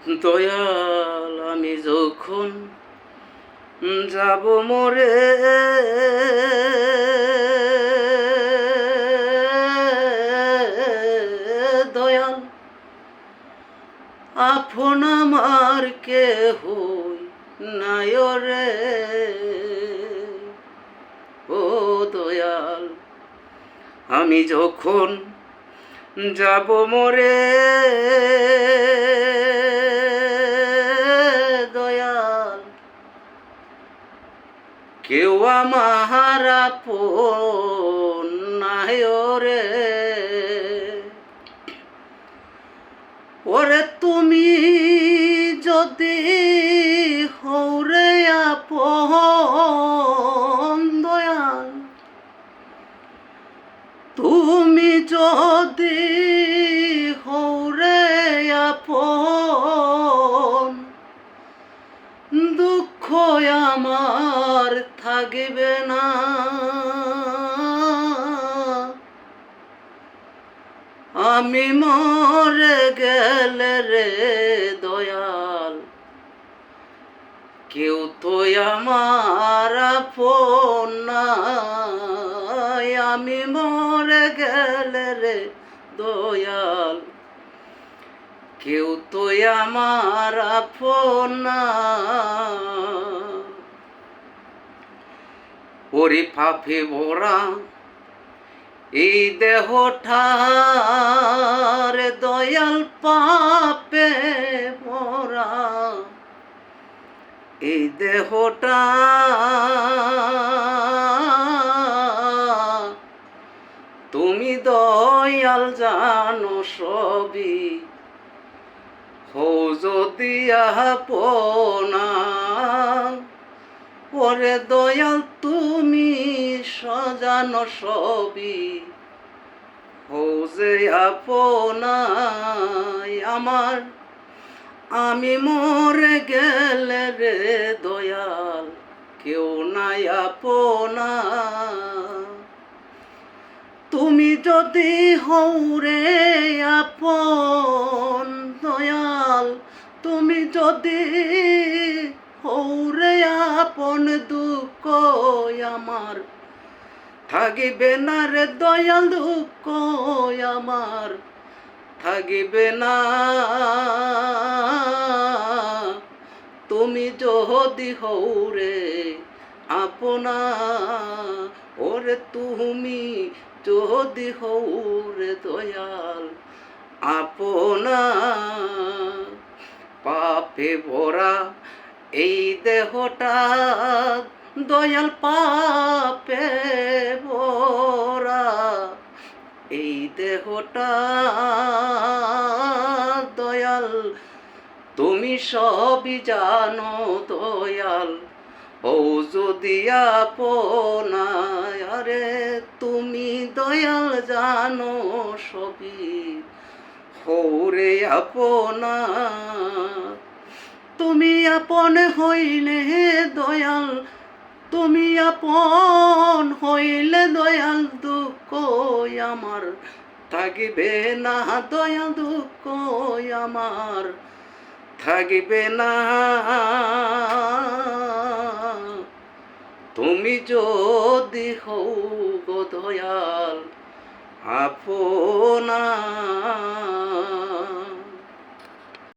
দয়াল আমি যখন যাব মরে, দয়াল আপন আমার কেহই নাই রে। ও দয়াল আমি যখন যাব মরে, দয়াল কেউ আমার আপন নাই রে। ওরে তুমি যদি হৌরে আপন, দয়াল তুমি যদি হৌরে আপন, দুঃখ আমার থাকবে না। আমি মরে গেলে রে দয়াল কেউ তো আমার আপন নাই। আমি মরে গেলে রে দয়াল কেউ তো আমার আপন না। ওরে পাপে ভরা এই দেহটার, দয়াল পাপে ভরা এই দেহটা, তুমি দয়াল জানো সবই, হও যদি আপনা। ওরে দয়াল তুমি সাজানো সবই, হও যে আপনাই আমার। আমি মরে গেলে রে দয়াল কেউ নাই আপনা। তুমি যদি হও রে আপন, দয়াল তুমি যদি হও রে আপন, দুঃখ আমার থাকিবে না রে দয়াল, দুঃখ আমার থাকিবে না। তুমি যদি হও রে আপনা, ওরে তুমি যদি হও রে দয়াল আপনা। পাপে ভরা এই দেহটা, দয়াল পাপে ভরা এই দেহটা, দয়াল তুমি সবই জানো দয়াল, ও যদি আপনা। আরে তুমি দয়াল জানো সবই, হৌরে আপনা। তুমি আপন হইলে দয়াল, তুমি আপন হইলে দয়াল, দুঃখ আমার থাকিবে না দয়াল, দুঃখ আমার থাকিবে না। তুমি যদি হও গো দয়াল আপনা।